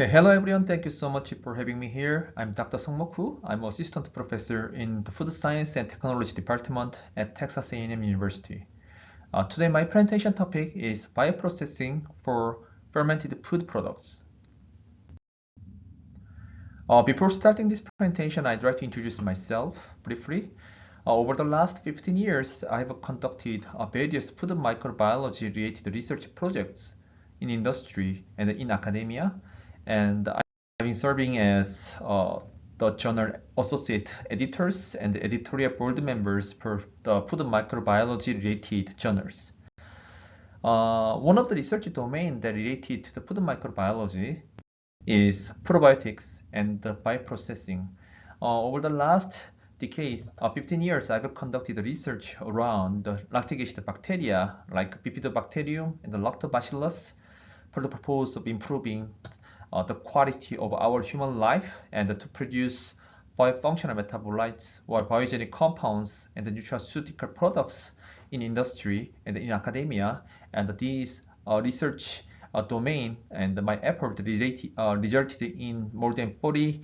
Okay, hello everyone. Thank you so much for having me here. I'm Dr. Sungmok Hu. I'm assistant professor in the Food Science and Technology Department at Texas A&M University. Today my presentation topic is bioprocessing for fermented food products. Before starting this presentation, I'd like to introduce myself briefly. Over the last 15 years, I have conducted various food microbiology related research projects in industry and in academia, and I've been serving as the journal associate editors and editorial board members for the food microbiology related journals. One of the research domain that related to the food microbiology is probiotics and the bioprocessing. Over the last decades, 15 years, I've conducted research around the lactic acid bacteria like bifidobacterium and the lactobacillus for the purpose of improving the quality of our human life and to produce biofunctional metabolites or biogenic compounds and the nutraceutical products in industry and in academia. And these research domain and my effort resulted in more than 40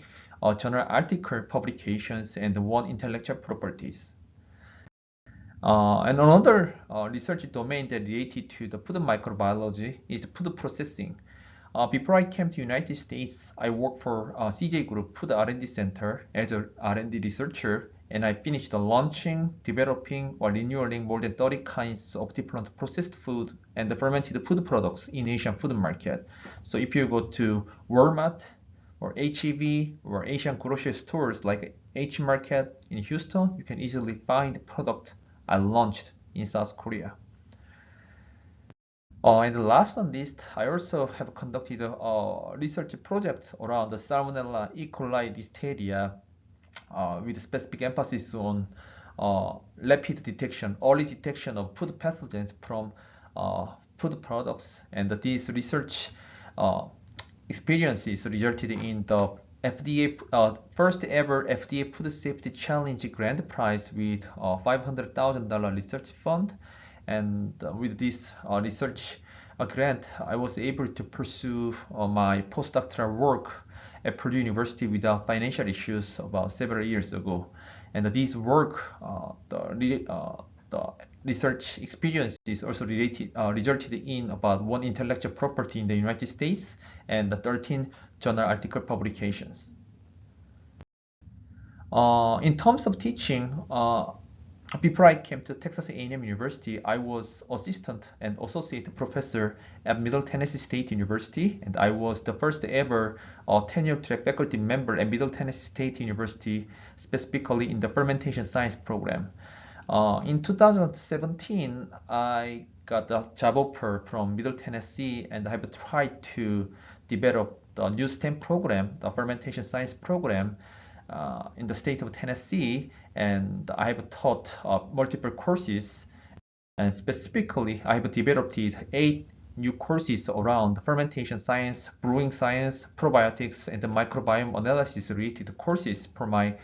journal article publications and one intellectual properties. And another research domain that related to the food microbiology is food processing. Before I came to United States, I worked for CJ Group Food R&D Center as a R&D researcher, and I finished launching, developing, or renewing more than 30 kinds of different processed food and fermented food products in Asian food market. So if you go to Walmart or HEB or Asian grocery stores like H Market in Houston, you can easily find the product I launched in South Korea. And the last but not least, I also have conducted a research project around the Salmonella E. coli listeria with specific emphasis on rapid detection, early detection of food pathogens from food products. And this research experiences resulted in the FDA first ever FDA Food Safety Challenge Grand Prize with $500,000 research fund. And with this research grant, I was able to pursue my postdoctoral work at Purdue University without financial issues about several years ago. And this work, the research experiences also resulted in about one intellectual property in the United States and 13 journal article publications. In terms of teaching, before I came to Texas A&M University, I was assistant and associate professor at Middle Tennessee State University, and I was the first ever tenure track faculty member at Middle Tennessee State University, specifically in the fermentation science program. In 2017, I got a job offer from Middle Tennessee, and I have tried to develop the new STEM program, the fermentation science program, in the state of Tennessee, and I have taught multiple courses, and specifically I have developed 8 new courses around fermentation science, brewing science, probiotics, and the microbiome analysis related courses for my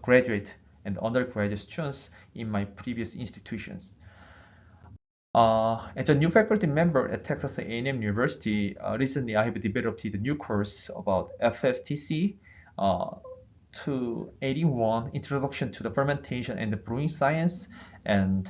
graduate and undergraduate students in my previous institutions. As a new faculty member at Texas A&M University, recently I have developed a new course about FSTC, 281, Introduction to the Fermentation and the Brewing Science, and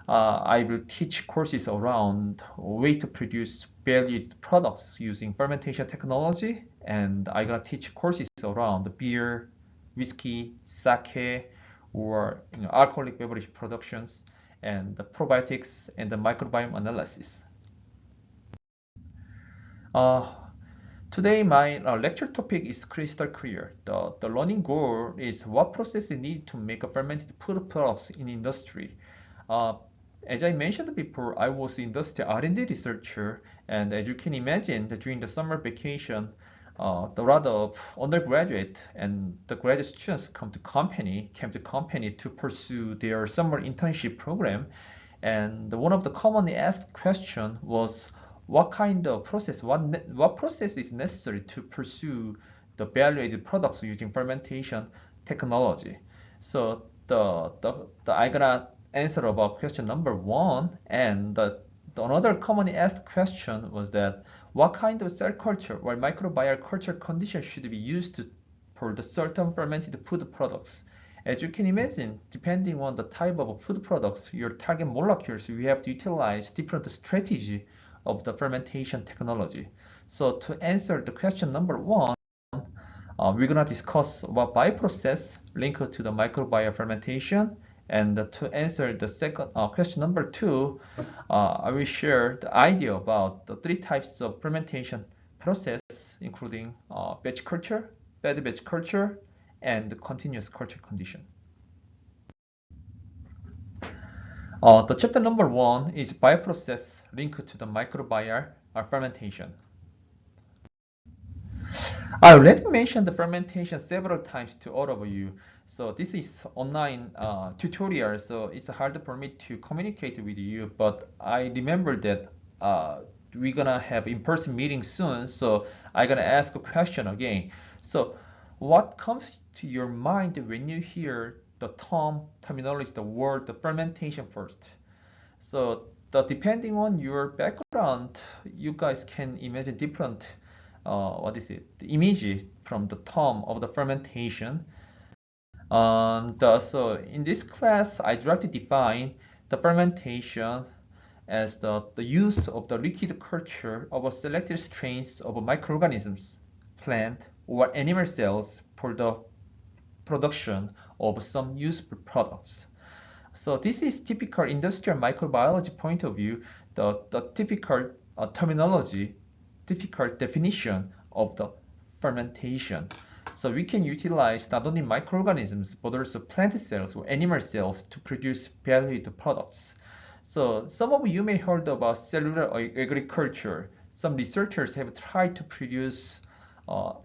I will teach courses around way to produce valued products using fermentation technology, and I'm gonna teach courses around beer, whiskey, sake, or alcoholic beverage productions, and the probiotics and the microbiome analysis. Today, my lecture topic is crystal clear. The learning goal is what process is needed to make a fermented food products in industry. As I mentioned before, I was industry R&D researcher, and as you can imagine, that during the summer vacation, the lot of undergraduate and the graduate students came to company to pursue their summer internship program. And one of the commonly asked question was, what kind of process, what process is necessary to pursue the value-added products using fermentation technology? So I gotta answer about question number 1, and the another commonly asked question was that what kind of cell culture or microbial culture conditions should be used for the certain fermented food products. As you can imagine, depending on the type of food products, your target molecules, we have to utilize different strategy of the fermentation technology. So to answer the question number one, we're gonna discuss about bioprocess linked to the microbial fermentation. And to answer the second question number two, I will share the idea about the three types of fermentation process, including batch culture, fed batch culture, and the continuous culture condition. The chapter number one is bioprocess linked to the microbial fermentation. I already mentioned the fermentation several times to all of you. So this is online tutorial, so it's hard for me to communicate with you, but I remember that we're gonna have in-person meeting soon, so I'm gonna ask a question again. So what comes to your mind when you hear the terminology, the word, the fermentation first? So depending on your background, you guys can imagine different the image from the term of the fermentation. So in this class, I directly define the fermentation as the use of the liquid culture of a selected strains of microorganisms, plant, or animal cells for the production of some useful products. So this is typical industrial microbiology point of view, the typical terminology, typical definition of the fermentation. So we can utilize not only microorganisms, but also plant cells or animal cells to produce valued products. So some of you may heard about cellular agriculture. Some researchers have tried to produce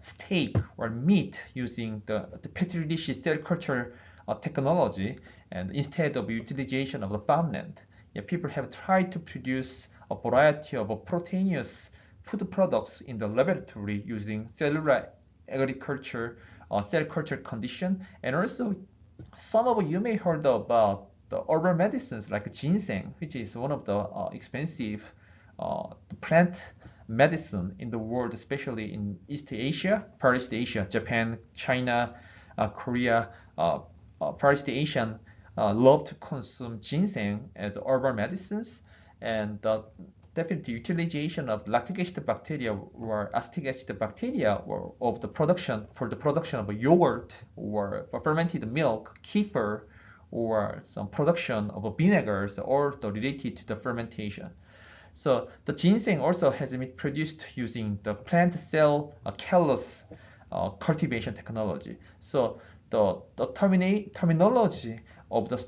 steak or meat using the petri dish cell culture technology, and instead of utilization of the farmland. People have tried to produce a variety of proteinous food products in the laboratory using cellular agriculture, cell culture condition, and also some of you may heard about the herbal medicines like ginseng, which is one of the expensive plant medicine in the world, especially in East Asia, Far East Asia, Japan, China, Korea. Far East Asian love to consume ginseng as herbal medicines, and definitely utilization of lactic acid bacteria or acetic acid bacteria or of the production for the production of yogurt or fermented milk, kefir, or some production of vinegars, or related to the fermentation. So the ginseng also has been produced using the plant cell callus cultivation technology. So the terminology of the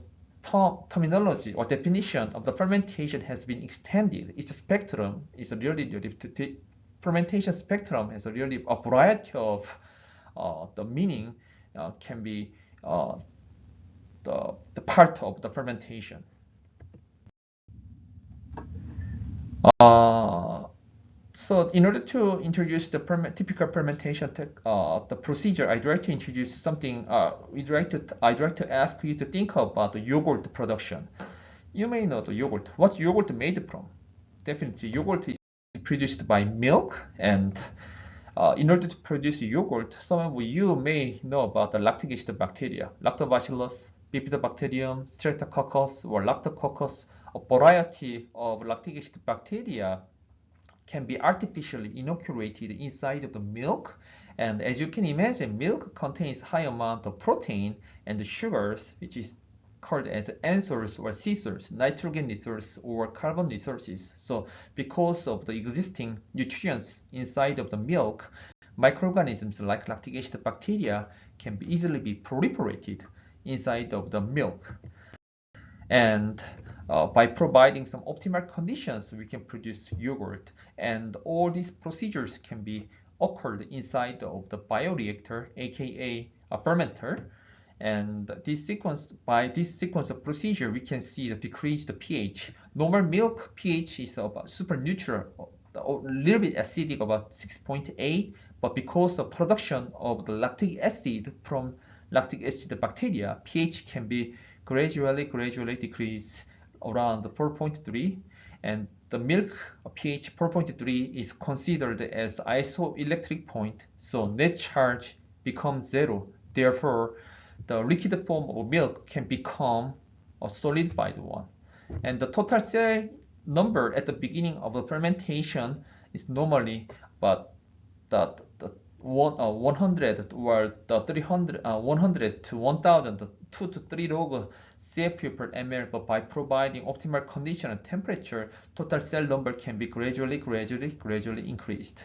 terminology or definition of the fermentation has been extended. Its spectrum is really fermentation spectrum has really a variety of the meaning can be the part of the fermentation. So in order to introduce the typical fermentation the procedure, I'd like to introduce something. I'd like to ask you to think about the yogurt production. You may know the yogurt. What's yogurt made from? Definitely, yogurt is produced by milk, and in order to produce yogurt, some of you may know about the lactic acid bacteria, Lactobacillus, Bifidobacterium, Streptococcus, or Lactococcus. A variety of lactic acid bacteria can be artificially inoculated inside of the milk, and as you can imagine, milk contains high amount of protein and sugars, which is called as ensols or scissors, nitrogen resource or carbon resources. So because of the existing nutrients inside of the milk, microorganisms like lactic acid bacteria can easily be proliferated inside of the milk. And by providing some optimal conditions, we can produce yogurt. And all these procedures can be occurred inside of the bioreactor, aka a fermenter. And by this sequence of procedure, we can see the decreased pH. Normal milk pH is about super neutral, a little bit acidic, about 6.8. But because of production of the lactic acid from lactic acid bacteria, pH can be gradually decrease around 4.3, and the milk pH 4.3 is considered as isoelectric point, so net charge becomes zero. Therefore, the liquid form of milk can become a solidified one. And the total cell number at the beginning of the fermentation is normally about the 100 or the 300, 100 to 1000, the 2 to 3 log CFU per ml, but by providing optimal condition and temperature, total cell number can be gradually increased.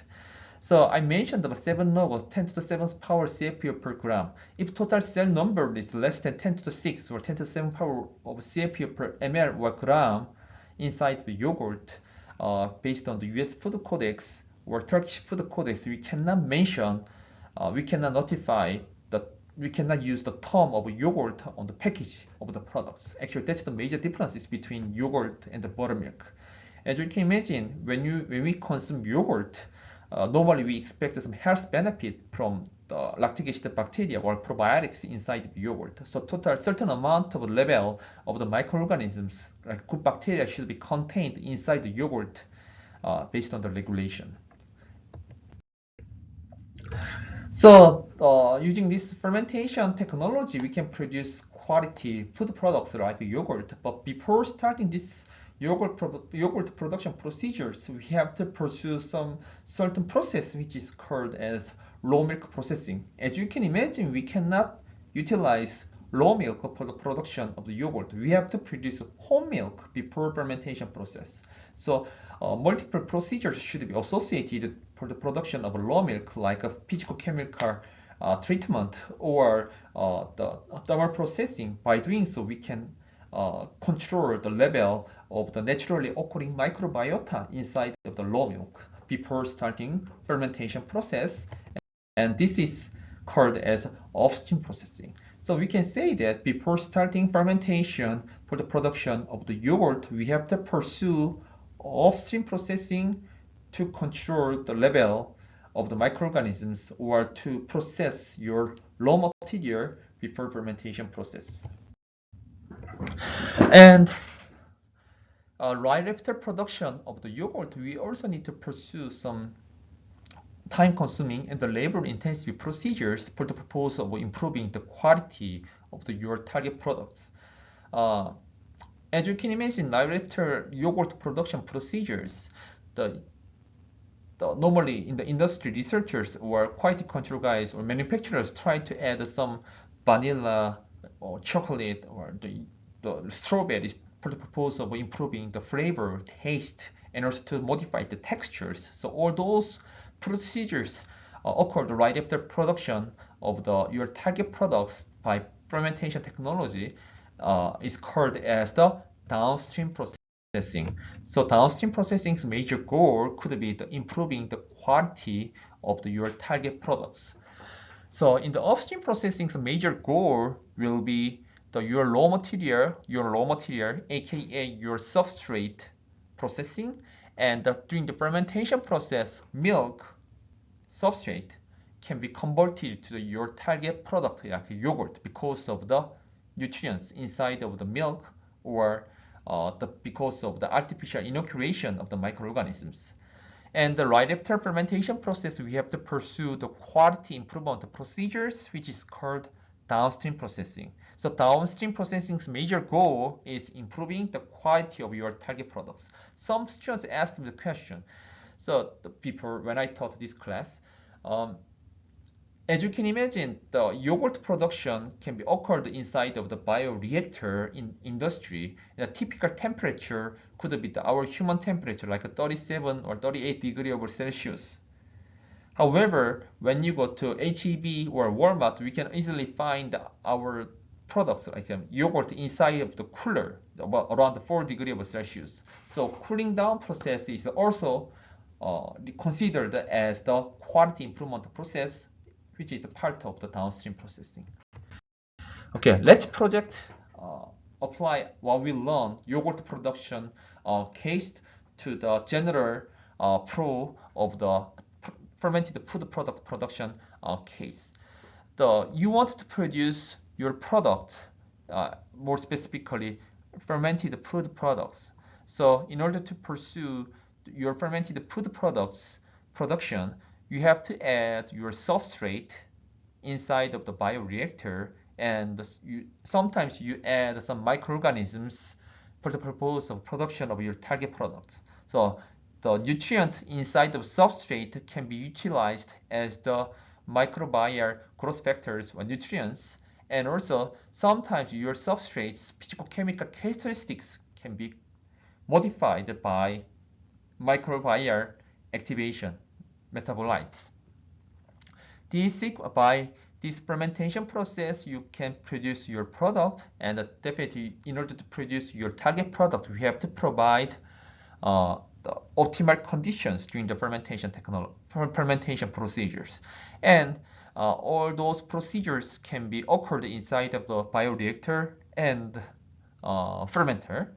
So I mentioned about 7 log 10 to the 7th power CFU per gram. If total cell number is less than 10 to the 6 or 10 to the 7th power of CFU per ml or gram inside the yogurt, based on the US Food Codex or Turkish Food Codex, we cannot mention, we cannot notify that we cannot use the term of yogurt on the package of the products. Actually, that's the major differences between yogurt and the buttermilk. As you can imagine, when we consume yogurt, normally we expect some health benefit from the lactic acid bacteria or probiotics inside the yogurt. So total certain amount of level of the microorganisms like good bacteria should be contained inside the yogurt based on the regulation. So using this fermentation technology, we can produce quality food products like yogurt. But before starting this yogurt production procedures, we have to pursue some certain process which is called as raw milk processing. As you can imagine, we cannot utilize raw milk for the production of the yogurt. We have to produce whole milk before fermentation process. So multiple procedures should be associated for the production of raw milk, like a physicochemical treatment or the thermal processing. By doing so, we can control the level of the naturally occurring microbiota inside of the raw milk before starting fermentation process, and this is called as upstream processing. So we can say that before starting fermentation for the production of the yogurt, we have to pursue upstream processing to control the level of the microorganisms or to process your raw material before fermentation process. And right after production of the yogurt, we also need to pursue some time-consuming and the labor-intensive procedures for the purpose of improving the quality of your target products. As you can imagine, right after yogurt production procedures, normally in the industry, researchers or quality control guys or manufacturers try to add some vanilla or chocolate or the strawberries for the purpose of improving the flavor, taste, and also to modify the textures. So all those procedures occurred right after production of your target products by fermentation technology is called as the downstream processing. So downstream processing's major goal could be improving the quality of your target products. So in the upstream processing's major goal will be your raw material, aka your substrate processing, and during the fermentation process, milk substrate can be converted to your target product like yogurt because of the nutrients inside of the milk or because of the artificial inoculation of the microorganisms. And right after fermentation process, we have to pursue the quality improvement procedures, which is called downstream processing. So downstream processing's major goal is improving the quality of your target products. Some students asked me the question. So before, when I taught this class, as you can imagine, the yogurt production can be occurred inside of the bioreactor in industry. The typical temperature could be our human temperature, like 37 or 38 degrees over Celsius. However, when you go to HEB or Walmart, we can easily find our products like yogurt inside of the cooler, around 4 degrees of Celsius. So cooling down process is also considered as the quality improvement process, which is a part of the downstream processing. Okay, let's apply what we learned yogurt production case to the general flow of the fermented food product production case. You want to produce your product, more specifically fermented food products. So in order to pursue your fermented food products production, you have to add your substrate inside of the bioreactor, and sometimes you add some microorganisms for the purpose of production of your target product. So the nutrient inside of substrate can be utilized as the microbial growth factors or nutrients, and also sometimes your substrate's physicochemical characteristics can be modified by microbial activation metabolites. By this fermentation process, you can produce your product, and definitely in order to produce your target product, we have to provide the optimal conditions during the fermentation procedures. And all those procedures can be occurred inside of the bioreactor and fermenter.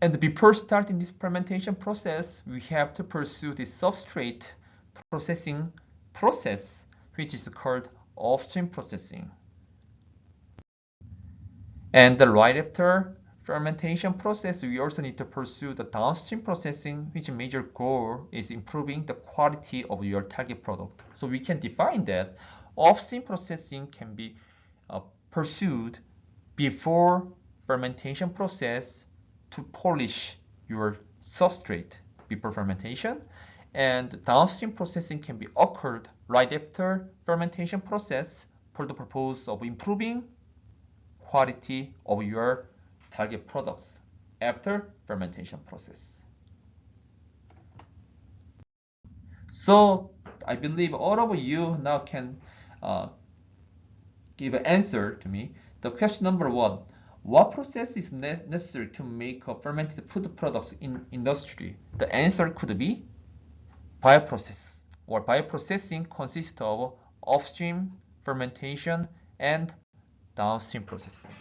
And before starting this fermentation process, we have to pursue the substrate processing process, which is called upstream processing. And right after fermentation process, we also need to pursue the downstream processing, which major goal is improving the quality of your target product. So we can define that upstream processing can be pursued before fermentation process to polish your substrate before fermentation, and downstream processing can be occurred right after fermentation process for the purpose of improving quality of your target products after fermentation process. So I believe all of you now can give an answer to me. The question number one, what process is necessary to make fermented food products in industry? The answer could be bioprocess, or bioprocessing consists of upstream fermentation and downstream processing.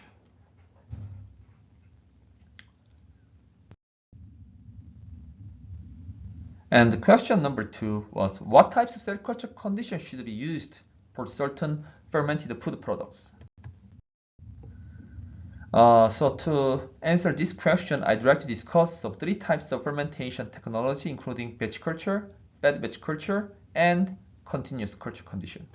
And the question number two was, what types of cell culture conditions should be used for certain fermented food products? So to answer this question, I'd like to discuss of three types of fermentation technology, including batch culture, fed batch culture, and continuous culture condition.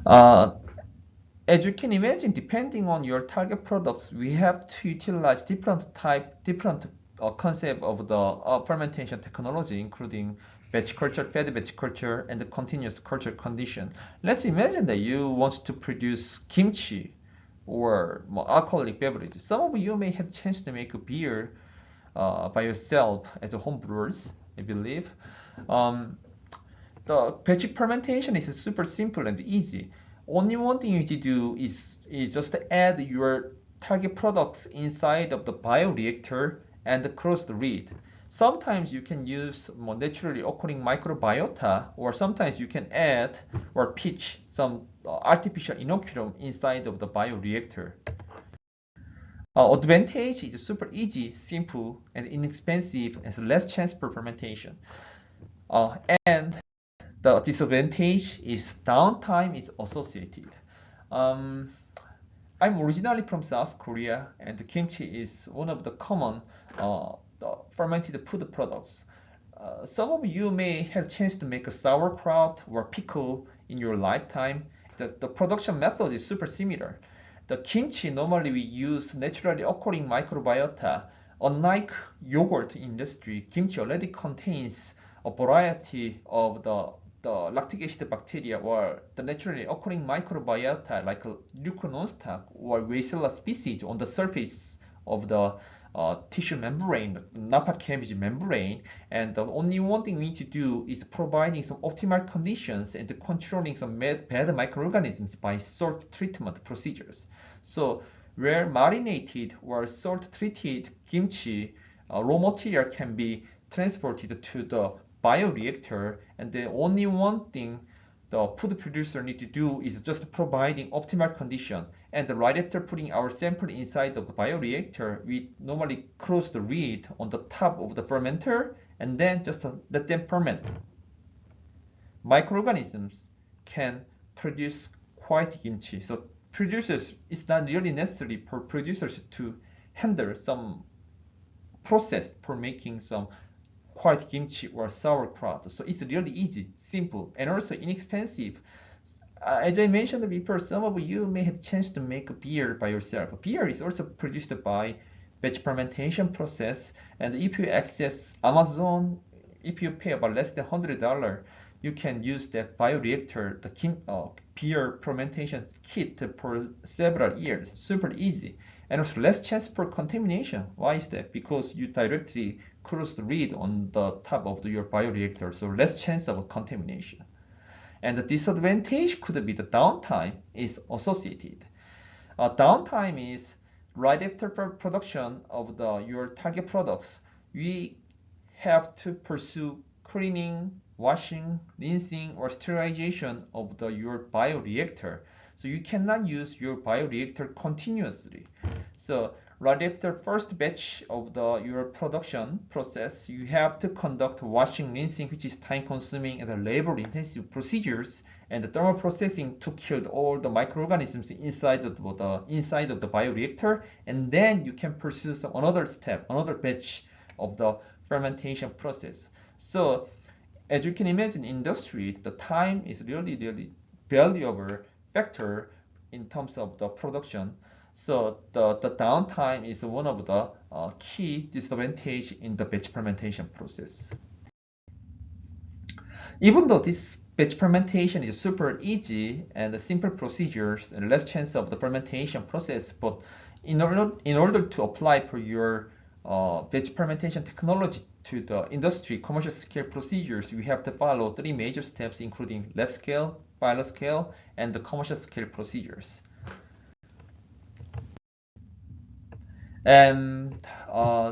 As you can imagine, depending on your target products, we have to utilize different concept of the fermentation technology, including batch culture, fed batch culture, and the continuous culture condition. Let's imagine that you want to produce kimchi or more alcoholic beverages. Some of you may have a chance to make a beer by yourself as a home brewers, I believe. The batch fermentation is super simple and easy. Only one thing you need to do is just add your target products inside of the bioreactor and close the lid. Sometimes you can use more naturally occurring microbiota, or sometimes you can add or pitch some artificial inoculum inside of the bioreactor. Advantage is super easy, simple, and inexpensive, and less chance for fermentation. And the disadvantage is downtime is associated. I'm originally from South Korea, and kimchi is one of the common fermented food products. Some of you may have a chance to make a sauerkraut or pickle in your lifetime. The production method is super similar. The kimchi, normally we use naturally occurring microbiota. Unlike yogurt industry, kimchi already contains a variety of the lactic acid bacteria or the naturally occurring microbiota like leuconostoc or Weissella species on the surface of the tissue membrane, nappa cabbage membrane, and the only one thing we need to do is providing some optimal conditions and controlling some bad microorganisms by salt treatment procedures. So where marinated or salt treated kimchi raw material can be transported to the bioreactor, and the only one thing the food producer need to do is just providing optimal condition. And right after putting our sample inside of the bioreactor, we normally close the lid on the top of the fermenter and then just let them ferment. Microorganisms can produce quality kimchi. So producers, it's not really necessary for producers to handle some process for making some quality kimchi or sauerkraut. So it's really easy, simple, and also inexpensive. As I mentioned before, some of you may have chance to make beer by yourself. Beer is also produced by batch fermentation process, and if you access Amazon, if you pay about less than $100, you can use that bioreactor, the beer fermentation kit for several years. Super easy. And also less chance for contamination. Why is that? Because you directly cross the lid on the top of your bioreactor, so less chance of contamination. And the disadvantage could be the downtime is associated. Downtime is right after production of your target products. We have to pursue cleaning, washing, rinsing, or sterilization of your bioreactor. So you cannot use your bioreactor continuously. So right after first batch of your production process, you have to conduct washing, rinsing, which is time-consuming and labor-intensive procedures, and the thermal processing to kill all the microorganisms inside of the bioreactor, and then you can pursue another step, another batch of the fermentation process. So as you can imagine, in industry, the time is really, really valuable factor in terms of the production. So the downtime is one of the key disadvantage in the batch fermentation process. Even though this batch fermentation is super easy and the simple procedures and less chance of the fermentation process, but in order to apply for your batch fermentation technology to the industry commercial scale procedures, you have to follow 3 major steps, including lab scale, pilot scale, and the commercial scale procedures. And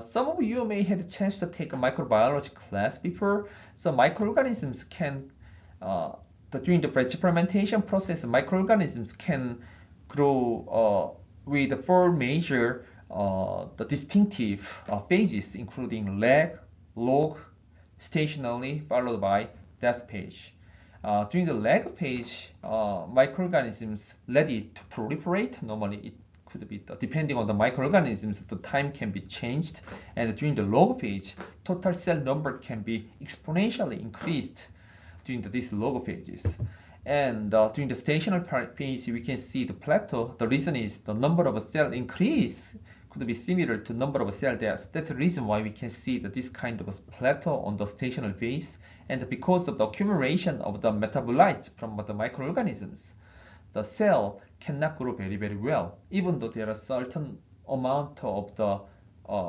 some of you may have a chance to take a microbiology class before. So microorganisms can, during the batch fermentation process, microorganisms can grow with the 4 major the distinctive phases, including lag, log, stationary, followed by death phase. During the lag phase, microorganisms ready to proliferate. Normally, it could be depending on the microorganisms, the time can be changed. And during the log phase, total cell number can be exponentially increased during these log phases. And during the stationary phase, we can see the plateau. The reason is the number of cell increase could be similar to number of cell deaths. That's the reason why we can see that this kind of a plateau on the stationary phase. And because of the accumulation of the metabolites from the microorganisms, the cell cannot grow very, very well, even though there are certain amount of the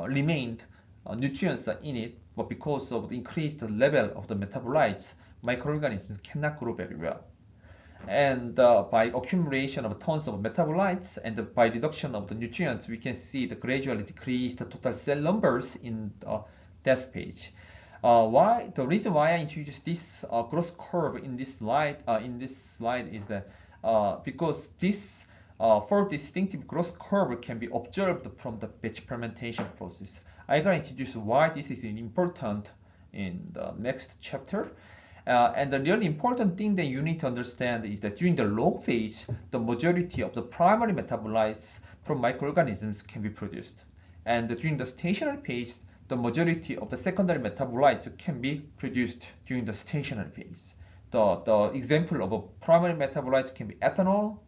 remained nutrients in it, but because of the increased level of the metabolites, microorganisms cannot grow very well. And by accumulation of tons of metabolites and by reduction of the nutrients, we can see the gradually decreased total cell numbers in the death phase. The reason why I introduced this growth curve in this slide is that because this 4 distinctive growth curve can be observed from the batch fermentation process. I'm going to introduce why this is important in the next chapter. And the really important thing that you need to understand is that during the log phase, the majority of the primary metabolites from microorganisms can be produced. And during the stationary phase, the majority of the secondary metabolites can be produced during the stationary phase. The example of a primary metabolites can be ethanol,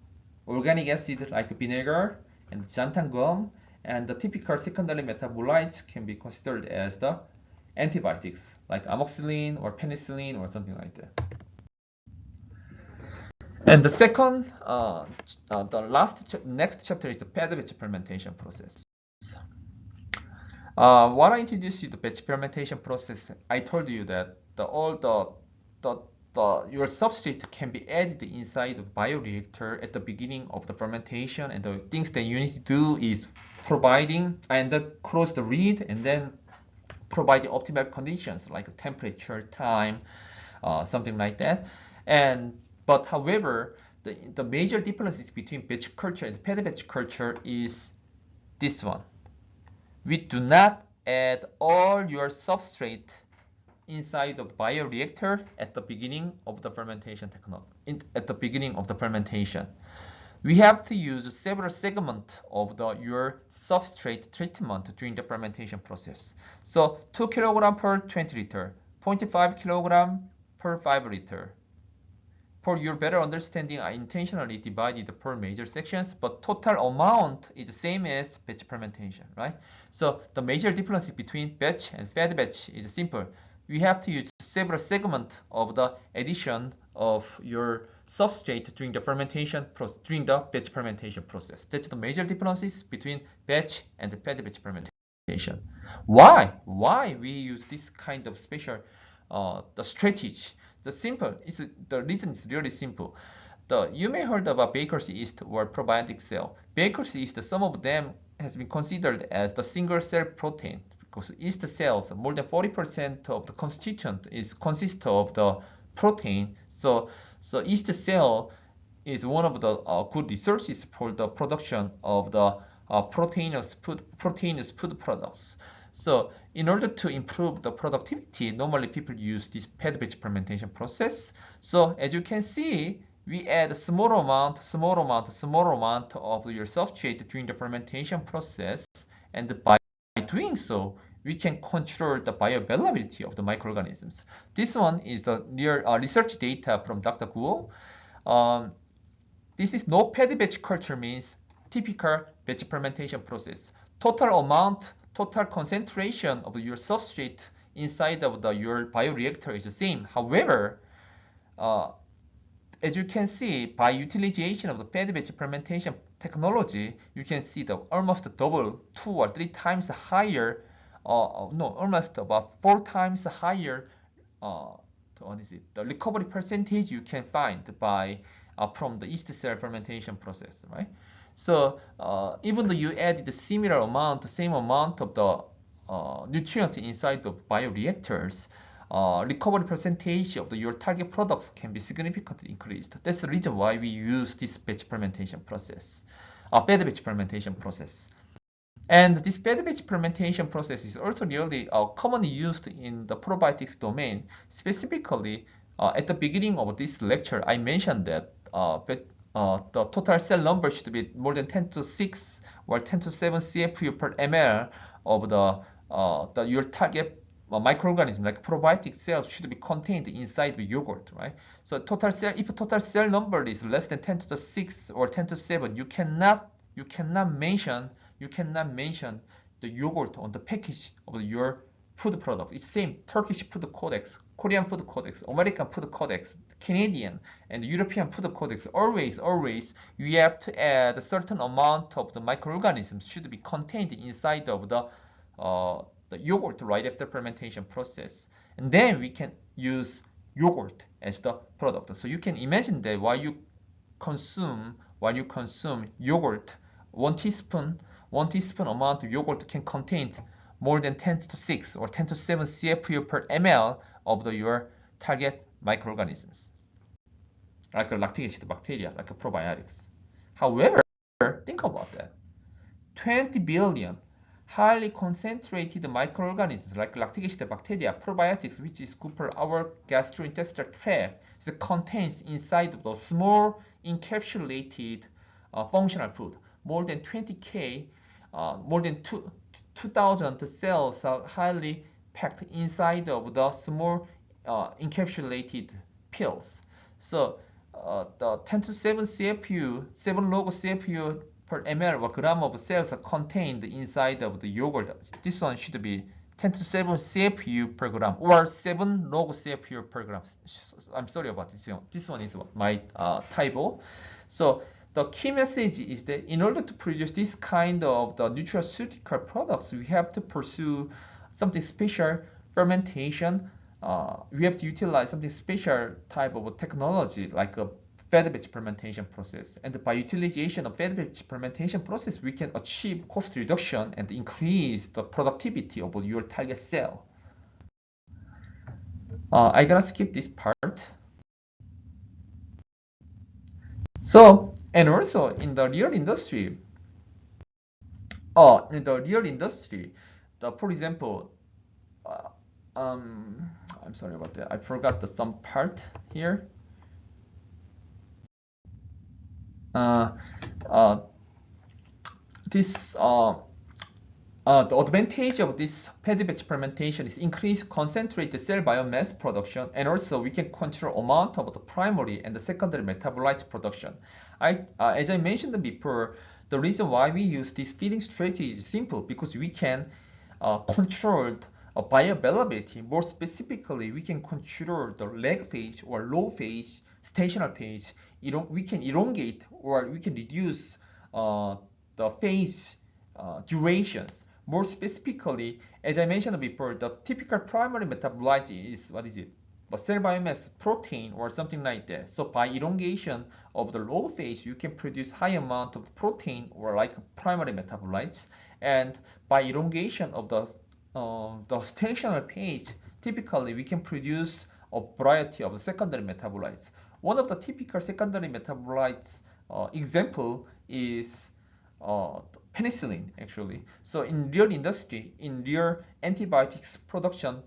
organic acid like vinegar, and xanthan gum, and the typical secondary metabolites can be considered as the antibiotics like amoxicillin or penicillin or something like that. And the second, next chapter is the batch fermentation process. What I introduced you the batch fermentation process, I told you that your substrate can be added inside the bioreactor at the beginning of the fermentation, and the things that you need to do is providing and close the lid and then provide the optimal conditions like temperature, time, something like that. But however, the major differences between batch culture and pet batch culture is this one. We do not add all your substrate inside of bioreactor at the beginning of the fermentation at the beginning of the fermentation. We have to use several segments of your substrate treatment during the fermentation process. So 2 kg per 20 liter, 0.5 kg per 5 liter. For your better understanding, I intentionally divided per major sections, but total amount is the same as batch fermentation, right? So the major difference between batch and fed batch is simple. We have to use several segments of the addition of your substrate during the batch fermentation process. That's the major differences between batch and the fed batch fermentation. Why? Why we use this kind of special the strategy? The reason is really simple. You may heard about baker's yeast or probiotic cell. Baker's yeast, some of them has been considered as the single cell protein because yeast cells, more than 40% of the constituent consists of the protein. So yeast cell is one of the good resources for the production of the proteinous food products. So in order to improve the productivity, normally people use this fed batch fermentation process. So as you can see, we add small amount of your substrate during the fermentation process, and by doing so, we can control the bioavailability of the microorganisms. This one is the research data from Dr. Guo. This is no fed batch culture means typical batch fermentation process. Total concentration of your substrate inside of your bioreactor is the same. However, as you can see, by utilization of the fed batch fermentation technology, you can see the almost double, 2 or 3 times higher, almost about 4 times higher, the recovery percentage you can find by from the yeast cell fermentation process, right? So even though you added the same amount of the nutrients inside the bioreactors, recovery percentage of your target products can be significantly increased. That's the reason why we use this batch fermentation process, fed batch fermentation process. And this fed batch fermentation process is also really commonly used in the probiotics domain. Specifically, at the beginning of this lecture, I mentioned that the total cell number should be more than 10 to 6 or 10 to 7 CFU per ml of your target microorganism, like probiotic cells, should be contained inside the yogurt, right? So if total cell number is less than 10 to the 6 or 10 to 7, you cannot mention the yogurt on the package of your food product. It's same Turkish food codex, Korean food codex, American food codex, Canadian and European food codex. Always you have to add a certain amount of the microorganisms should be contained inside of the yogurt right after fermentation process, and then we can use yogurt as the product. So you can imagine that while you consume yogurt, 1 teaspoon amount of yogurt can contain more than 10 to 6 or 10 to 7 CFU per ml of your target microorganisms, like lactic acid bacteria, like probiotics. However, think about that. 20 billion highly concentrated microorganisms like lactic acid bacteria, probiotics, which is good for our gastrointestinal tract, it contains inside of the small encapsulated functional food. More than 20K, more than 2,000 cells are highly packed inside of the small encapsulated pills. So the 10 to 7 CFU, 7 log CFU per ml or gram of cells are contained inside of the yogurt. This one should be 10 to 7 CFU per gram or 7 log CFU per gram. I'm sorry about this one. This one is my typo. So the key message is that in order to produce this kind of the nutraceutical products, we have to pursue something special, fermentation. We have to utilize something special type of technology like a fed batch fermentation process. And by utilization of fed batch fermentation process, we can achieve cost reduction and increase the productivity of your target cell. I gotta skip this part. So, and also in the real industry, for example, I'm sorry about that. I forgot the some part here. Uh, uh, this The advantage of this pad batch fermentation is increased concentrated cell biomass production, and also we can control amount of the primary and the secondary metabolites production. As I mentioned before, the reason why we use this feeding strategy is simple because we can control bioavailability. More specifically, we can control the lag phase or low phase, stationary phase. We can elongate or we can reduce the phase durations. More specifically, as I mentioned before, the typical primary metabolite is, what is it? A cell biomass protein or something like that. So by elongation of the low phase, you can produce high amount of protein or like primary metabolites. And by elongation of the stationary phase, typically we can produce a variety of secondary metabolites. One of the typical secondary metabolites example is uh, penicillin actually. So in real industry, in real antibiotics production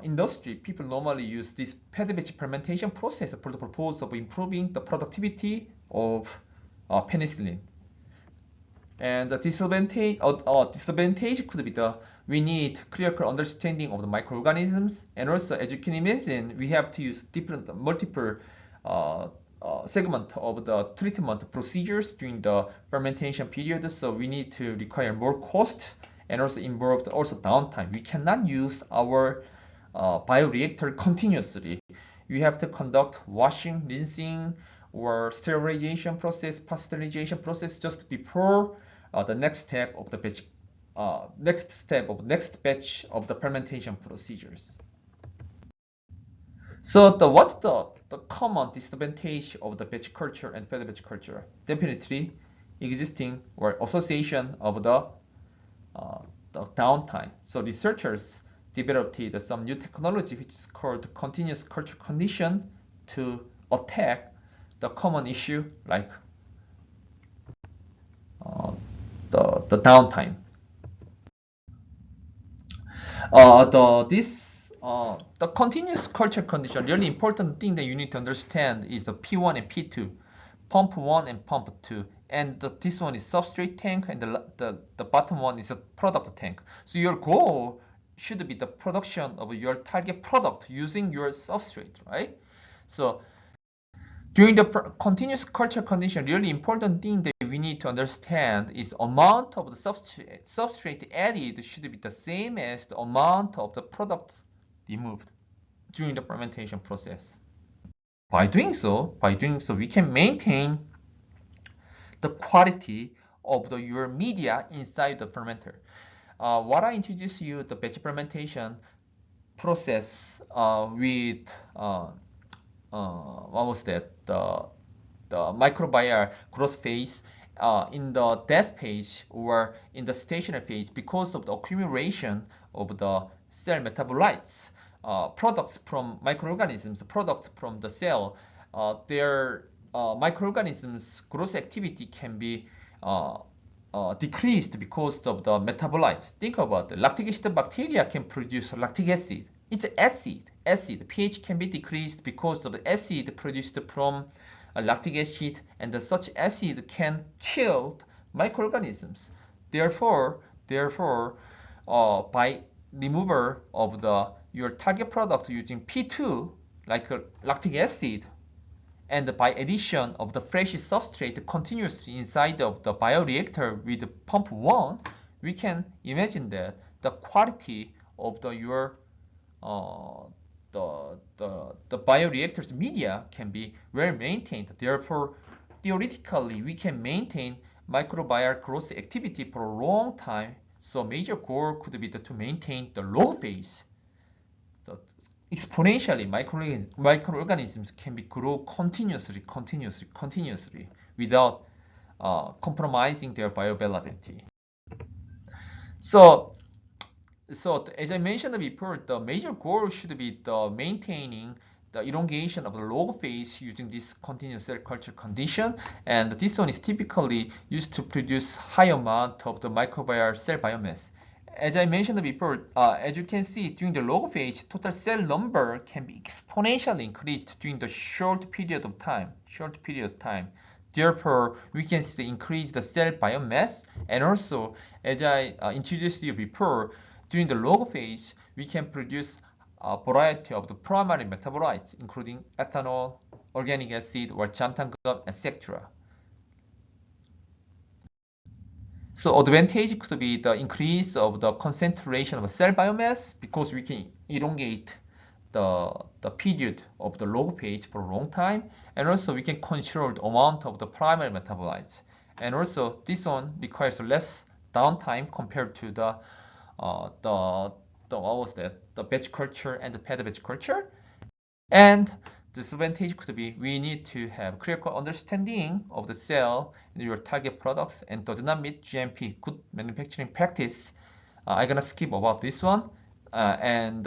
industry, people normally use this pad batch fermentation process for the purpose of improving the productivity of penicillin. And the disadvantage could be we need clear understanding of the microorganisms, and also as you can imagine, we have to use multiple segment of the treatment procedures during the fermentation period. So we need to require more cost and also involved also downtime. We cannot use our bioreactor continuously. We have to conduct washing, rinsing, or sterilization process, pasteurization process just before the next step of the next batch of the fermentation procedures. So what's the common disadvantage of the batch culture and fed batch culture? Definitely existing or association of the downtime. So researchers developed some new technology which is called continuous culture condition to attack the common issue like the downtime. The continuous culture condition, really important thing that you need to understand is the P1 and P2, pump 1 and pump 2. And this one is substrate tank, and the bottom one is a product tank. So your goal should be the production of your target product using your substrate, right? So during the continuous culture condition, really important thing that we need to understand is amount of the substrate added should be the same as the amount of the product removed during the fermentation process. By doing so, we can maintain the quality of your media inside the fermenter. What I introduced you the batch fermentation process with what was that? The microbial growth phase in the death phase or in the stationary phase because of the accumulation of the cell metabolites, products from microorganisms, products from the cell, their microorganisms growth activity can be decreased because of the metabolites. Think about it. Lactic acid bacteria can produce lactic acid. It's acid. pH can be decreased because of the acid produced from lactic acid, and such acid can kill microorganisms. Therefore, by removal of your target product using P2, like lactic acid, and by addition of the fresh substrate continuously inside of the bioreactor with pump 1, we can imagine that the quality of your the bioreactor's media can be well maintained. Therefore, theoretically, we can maintain microbial growth activity for a long time. So major goal could be to maintain the low phase. So exponentially, microorganisms can be grow continuously without compromising their bioavailability. So as I mentioned before, the major goal should be the maintaining the elongation of the log phase using this continuous cell culture condition, and this one is typically used to produce high amount of the microbial cell biomass. as I mentioned before, as you can see, during the log phase, total cell number can be exponentially increased during the short period of time. Therefore, we can see the increase the cell biomass, and also, as I introduced you before, during the log phase, we can produce a variety of the primary metabolites, including ethanol, organic acid, or xanthan gum, etc. So advantage could be the increase of the concentration of cell biomass because we can elongate the period of the log phase for a long time, and also we can control the amount of the primary metabolites. And also this one requires less downtime compared to the what was that? The batch culture and the pad batch culture. And disadvantage could be we need to have critical understanding of the cell and your target products and does not meet GMP, good manufacturing practice. I'm gonna skip about this one and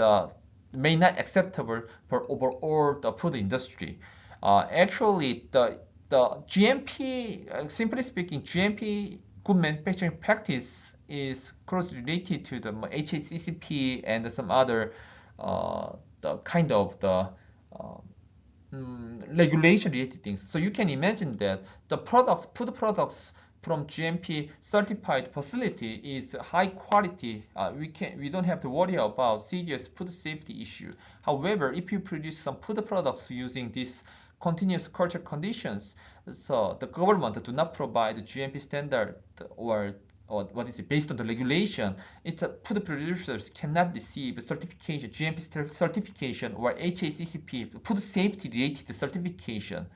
may not acceptable for overall the food industry. Actually, the GMP, simply speaking, GMP good manufacturing practice is closely related to the HACCP and some other the kind of the uh, regulation related things. So you can imagine that the products, food products from GMP certified facility is high quality. We don't have to worry about serious food safety issue. However, if you produce some food products using these continuous culture conditions, so the government do not provide GMP standard or what is it, based on the regulation, it's food producers cannot receive certification, GMP certification or HACCP, food safety related certification,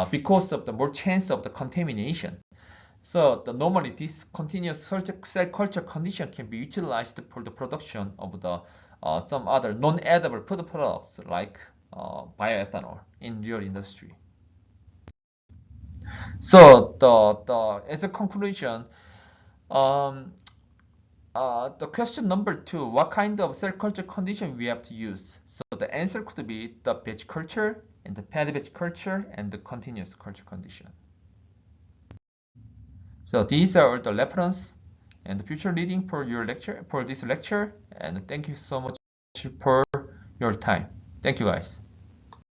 because of the more chance of the contamination. So normally this continuous cell culture condition can be utilized for the production of the some other non-edible food products like bioethanol in real industry. So as a conclusion, um, the question number 2, what kind of cell culture condition we have to use? So the answer could be the batch culture and the pad batch culture and the continuous culture condition. So these are the reference and the future reading for your lecture, for this lecture, and thank you so much for your time. Thank you guys.